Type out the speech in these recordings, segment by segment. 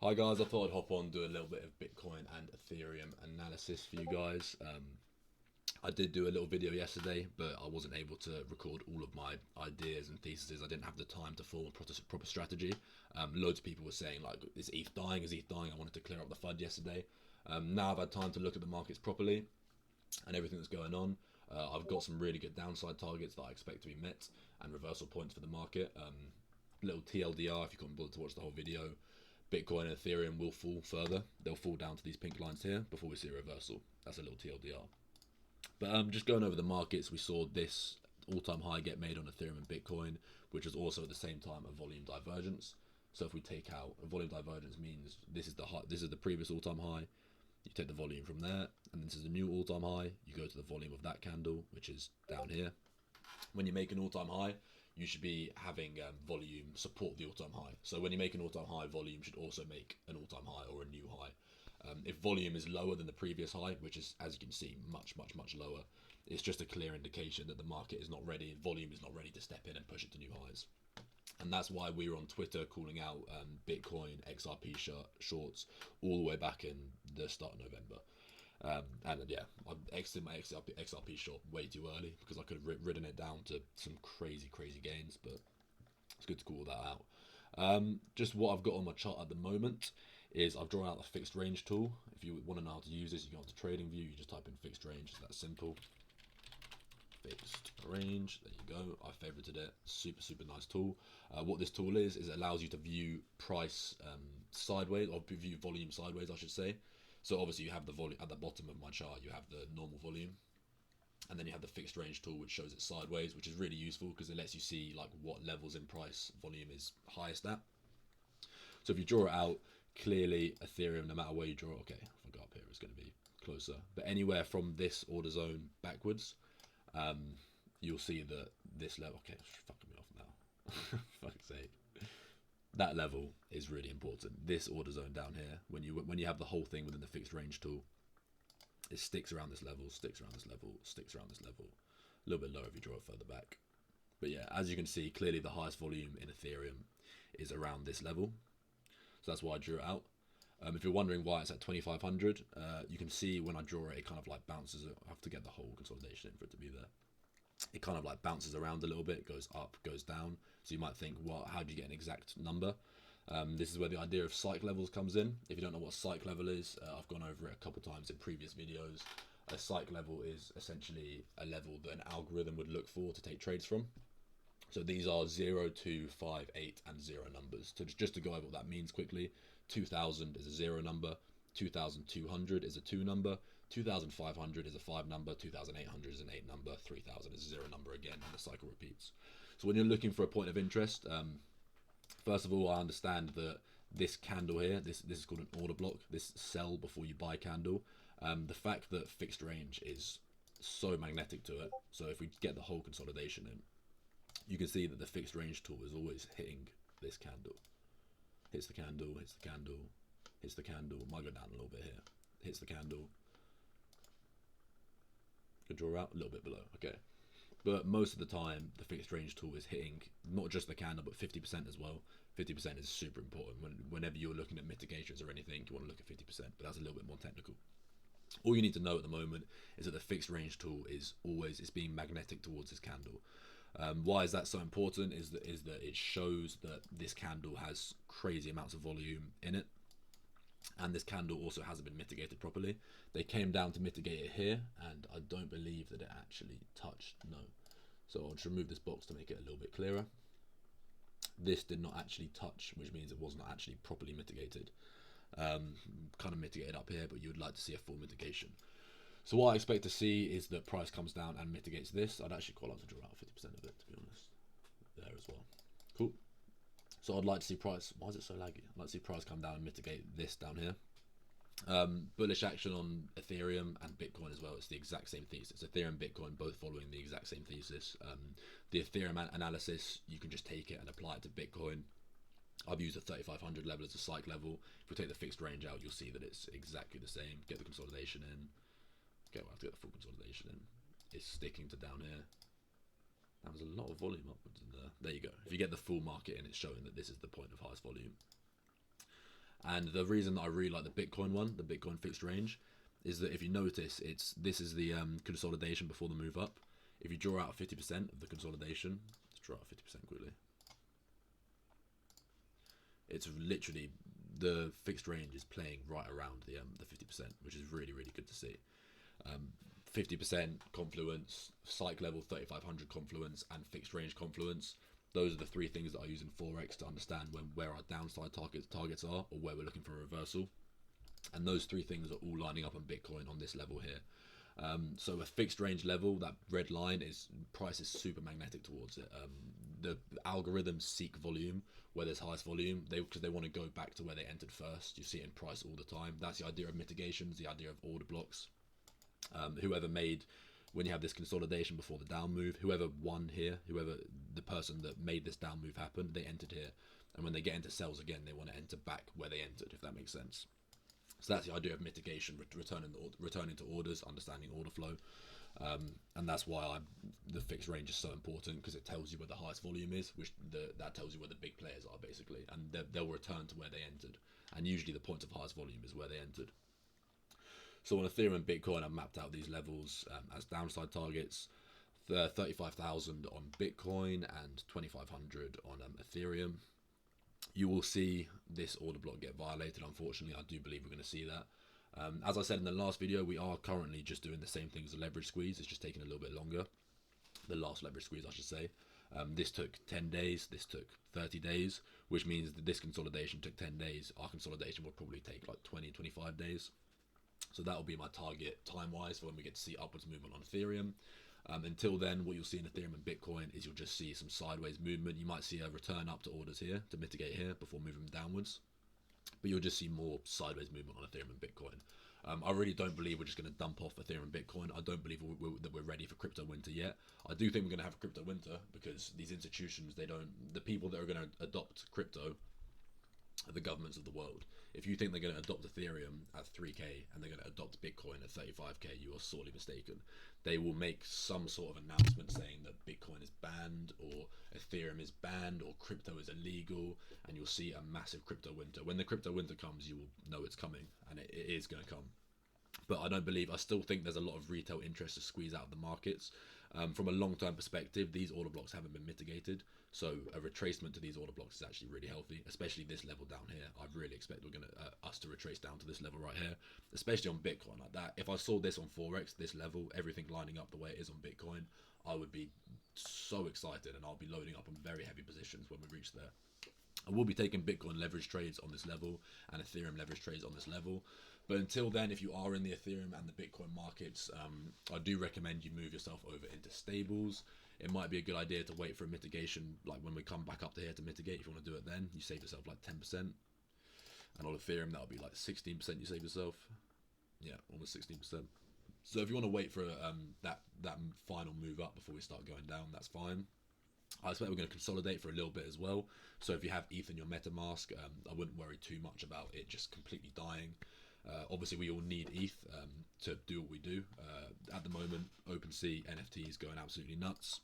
Hi guys, I thought I'd hop on, do a little bit of Bitcoin and Ethereum analysis for you guys. I did do a little video yesterday, but I wasn't able to record all of my ideas and theses. I didn't have the time to form a proper strategy. Loads of people were saying like, is ETH dying? Is ETH dying? I wanted to clear up the FUD yesterday. Now I've had time to look at the markets properly and everything that's going on. I've got some really good downside targets that I expect to be met and reversal points for the market. Little TLDR, if you couldn't bother to watch the whole video, Bitcoin and Ethereum will fall further. They'll fall down to these pink lines here before we see a reversal. That's a little TLDR. But just going over the markets, we saw this all-time high get made on Ethereum and Bitcoin, which was also at the same time a volume divergence. So if we take out a volume divergence, means this is the high, this is the previous all-time high. You take the volume from there, and this is a new all-time high. You go to the volume of that candle, which is down here. When you make an all-time high, you should be having volume support the all-time high. So when you make an all-time high, volume should also make an all-time high or a new high. If volume is lower than the previous high, which is, as you can see, much lower, it's just a clear indication that the market is not ready, volume is not ready to step in and push it to new highs. And that's why we were on Twitter calling out Bitcoin XRP shorts all the way back in the start of November. And yeah, I exited my XRP short way too early because I could have ridden it down to some crazy gains, but it's good to call that out. Just what I've got on my chart at the moment is I've drawn out the fixed range tool. If you want to know how to use this, you go onto trading view, you just type in fixed range, it's that simple. Fixed range, there you go. I favorited it, super nice tool. What this tool is it allows you to view price sideways, or view volume sideways I should say. So obviously you have the volume at the bottom of my chart, you have the normal volume, and then you have the fixed range tool which shows it sideways, which is really useful because it lets you see like what levels in price volume is highest at. So if you draw it out, clearly Ethereum, no matter where you draw, okay, if I go up here it's going to be closer, but anywhere from this order zone backwards, you'll see that this level, okay, it's fucking me off now, fuck's sake, that level is really important. This order zone down here, when you have the whole thing within the fixed range tool, it sticks around this level, sticks around this level, sticks around this level. A little bit lower if you draw it further back. But yeah, as you can see, clearly the highest volume in Ethereum is around this level. So that's why I drew it out. If you're wondering why it's at 2500, you can see when I draw it, it kind of like bounces. I have to get the whole consolidation in for it to be there. It kind of like bounces around a little bit, goes up, goes down. So you might think, well, how do you get an exact number? This is where the idea of Psych Levels comes in. If you don't know what Psych Level is, I've gone over it a couple times in previous videos. A Psych Level is essentially a level that an algorithm would look for to take trades from. So these are 0, 2, 5, 8 and 0 numbers. So just to go over what that means quickly, 2000 is a 0 number, 2200 is a 2 number, 2500 is a 5 number, 2800 is an 8 number, 3000 is a 0 number again, and the cycle repeats. So when you're looking for a point of interest, first of all, I understand that this candle here, this is called an order block, this sell before you buy candle. The fact that fixed range is so magnetic to it, so if we get the whole consolidation in, you can see that the fixed range tool is always hitting this candle. Hits the candle, hits the candle, hits the candle, might go down a little bit here, hits the candle, could draw out a little bit below, okay. But most of the time, the fixed range tool is hitting not just the candle, but 50% as well. 50% is super important. Whenever you're looking at mitigations or anything, you want to look at 50%, but that's a little bit more technical. All you need to know at the moment is that the fixed range tool is always being magnetic towards this candle. Why is that so important? Is that it shows that this candle has crazy amounts of volume in it, and this candle also hasn't been mitigated properly. They came down to mitigate it here, and I don't believe that it actually touched, no. So I'll just remove this box to make it a little bit clearer. This did not actually touch, which means it was not actually properly mitigated. Kind of mitigated up here, but you would like to see a full mitigation. So what I expect to see is that price comes down and mitigates this. I'd actually quite like to draw out 50% of it, to be honest, there as well. Cool. So I'd like to see price, why is it so laggy? I'd like to see price come down and mitigate this down here. Bullish action on Ethereum and Bitcoin as well. It's the exact same thesis. Ethereum and Bitcoin both following the exact same thesis. The Ethereum analysis, you can just take it and apply it to Bitcoin. I've used the 3500 level as a psych level. If we take the fixed range out, you'll see that it's exactly the same. Get the consolidation in. Okay, we'll have to get the full consolidation in. It's sticking to down here. That was a lot of volume upwards in there. There you go. If you get the full market in, it's showing that this is the point of highest volume. And the reason that I really like the Bitcoin one, the Bitcoin fixed range, is that if you notice, this is the consolidation before the move up. If you draw out 50% of the consolidation, let's draw out 50% quickly. It's literally, the fixed range is playing right around the 50%, which is really, really good to see. 50% confluence, Psych Level 3500 confluence, and fixed range confluence. Those are the three things that I use in Forex to understand where our downside targets are, or where we're looking for a reversal. And those three things are all lining up on Bitcoin on this level here. So a fixed range level, that red line, is price is super magnetic towards it. The algorithms seek volume where there's highest volume, because they want to go back to where they entered first. You see it in price all the time. That's the idea of mitigations, the idea of order blocks. Whoever made, when you have this consolidation before the down move, whoever won here, the person that made this down move happen, they entered here. And when they get into sells again, they want to enter back where they entered, if that makes sense. So that's the idea of mitigation, returning to orders, understanding order flow. And that's why the fixed range is so important, because it tells you where the highest volume is, that tells you where the big players are, basically. And they'll return to where they entered. And usually the point of highest volume is where they entered. So on Ethereum and Bitcoin, I've mapped out these levels as downside targets. 35,000 on Bitcoin and 2,500 on Ethereum. You will see this order block get violated, unfortunately. I do believe we're going to see that. As I said in the last video, we are currently just doing the same thing as the leverage squeeze. It's just taking a little bit longer. The last leverage squeeze, I should say. This took 10 days. This took 30 days, which means that this consolidation took 10 days. Our consolidation will probably take like 20, 25 days. So that will be my target time-wise for when we get to see upwards movement on Ethereum. Until then, what you'll see in Ethereum and Bitcoin is you'll just see some sideways movement. You might see a return up to orders here to mitigate here before moving downwards. But you'll just see more sideways movement on Ethereum and Bitcoin. I really don't believe we're just going to dump off Ethereum and Bitcoin. I don't believe that we're ready for crypto winter yet. I do think we're going to have a crypto winter, because these institutions, the people that are going to adopt crypto are the governments of the world. If you think they're going to adopt Ethereum at 3k and they're going to adopt Bitcoin at 35k, you are sorely mistaken. They will make some sort of announcement saying that Bitcoin is banned, or Ethereum is banned, or crypto is illegal, and you'll see a massive crypto winter. When the crypto winter comes, you will know it's coming, and it is going to come. But I still think there's a lot of retail interest to squeeze out of the markets. From a long-term perspective, these order blocks haven't been mitigated, so a retracement to these order blocks is actually really healthy, especially this level down here. I really expect we're going to us to retrace down to this level right here, especially on Bitcoin like that. If I saw this on Forex, this level, everything lining up the way it is on Bitcoin, I would be so excited, and I'll be loading up on very heavy positions when we reach there. I will be taking Bitcoin leverage trades on this level and Ethereum leverage trades on this level. But until then, if you are in the Ethereum and the Bitcoin markets, I do recommend you move yourself over into stables. It might be a good idea to wait for a mitigation, like when we come back up to here to mitigate. If you want to do it then, you save yourself like 10%. And on Ethereum, that'll be like 16% you save yourself. Yeah, almost 16%. So if you want to wait for that final move up before we start going down, that's fine. I expect we're going to consolidate for a little bit as well. So if you have ETH in your MetaMask, I wouldn't worry too much about it just completely dying. Obviously, we all need ETH to do what we do. At the moment, OpenSea NFT is going absolutely nuts.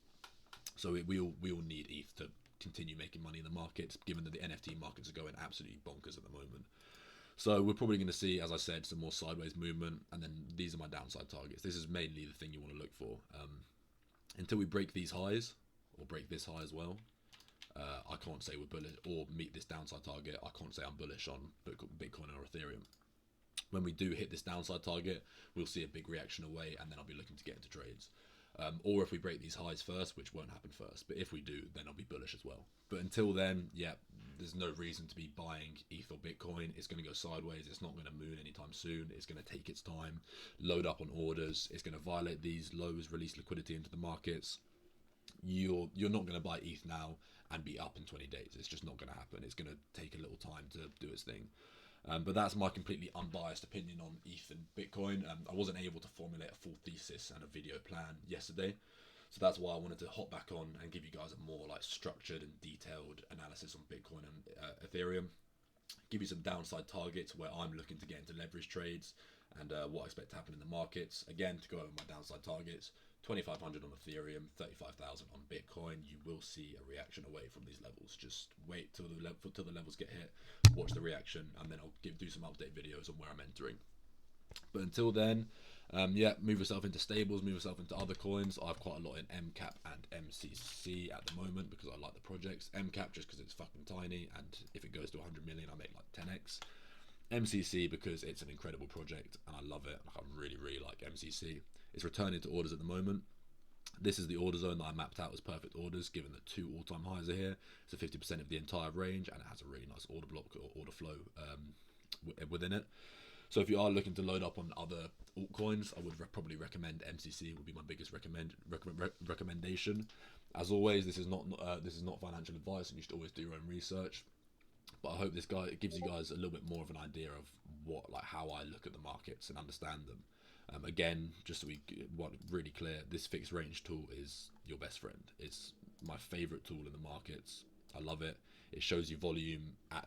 So we all need ETH to continue making money in the markets, given that the NFT markets are going absolutely bonkers at the moment. So we're probably going to see, as I said, some more sideways movement, and then these are my downside targets. This is mainly the thing you want to look for. Until we break these highs, or break this high as well, I can't say we're bullish, or meet this downside target. I can't say I'm bullish on Bitcoin or Ethereum. When we do hit this downside target, we'll see a big reaction away, and then I'll be looking to get into trades. Or if we break these highs first, which won't happen first, but if we do, then I'll be bullish as well. But until then, yeah, there's no reason to be buying ETH or Bitcoin. It's going to go sideways. It's not going to moon anytime soon. It's going to take its time, load up on orders. It's going to violate these lows, release liquidity into the markets. You're not going to buy ETH now and be up in 20 days. It's just not going to happen. It's going to take a little time to do its thing. But that's my completely unbiased opinion on ETH and Bitcoin. I wasn't able to formulate a full thesis and a video plan yesterday, so that's why I wanted to hop back on and give you guys a more like structured and detailed analysis on Bitcoin and Ethereum. Give you some downside targets where I'm looking to get into leverage trades and what I expect to happen in the markets. Again, to go over my downside targets, 2,500 on Ethereum, 35,000 on Bitcoin. You will see a reaction away from these levels. Just wait till the levels get hit, watch the reaction, and then I'll do some update videos on where I'm entering. But until then, yeah, move yourself into stables, move yourself into other coins. I have quite a lot in MCAP and MCC at the moment because I like the projects. MCAP just because it's fucking tiny, and if it goes to 100 million, I make like 10x. MCC because it's an incredible project and I love it. I really like MCC. It's returning to orders at the moment. This is the order zone that I mapped out as perfect orders, given that 2 all-time highs are here. So 50% of the entire range, and it has a really nice order block or order flow within it. So if you are looking to load up on other altcoins, I would probably recommend MCC. Would be my biggest recommendation. As always, this is not financial advice, and you should always do your own research. But I hope this gives you guys a little bit more of an idea of how I look at the markets and understand them. Again, just so we want really clear, this fixed range tool is your best friend. It's my favorite tool in the markets. I love it. It shows you volume at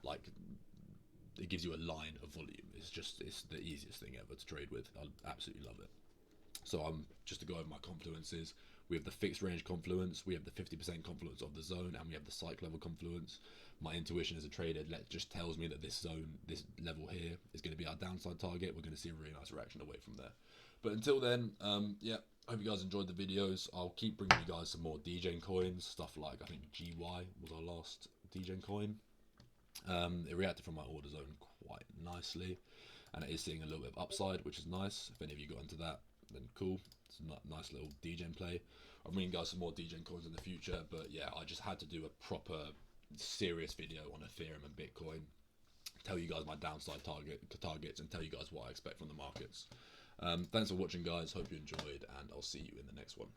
it gives you a line of volume. It's the easiest thing ever to trade with. I absolutely love it. So just to go over my confluences, we have the fixed range confluence, we have the 50% confluence of the zone, and we have the psych level confluence. My intuition as a trader just tells me that this level here is going to be our downside target. We're going to see a really nice reaction away from there. But until then, yeah, I hope you guys enjoyed the videos. I'll keep bringing you guys some more DJing coins, stuff like, I think GY was our last DJing coin. It reacted from my order zone quite nicely, and it is seeing a little bit of upside, which is nice. If any of you got into that, then cool. It's a nice little DJing play. I'm bringing guys some more DJing coins in the future, but yeah, I just had to do a proper serious video on Ethereum and Bitcoin, tell you guys my downside targets, and tell you guys what I expect from the markets. Thanks for watching, guys. Hope you enjoyed, and I'll see you in the next one.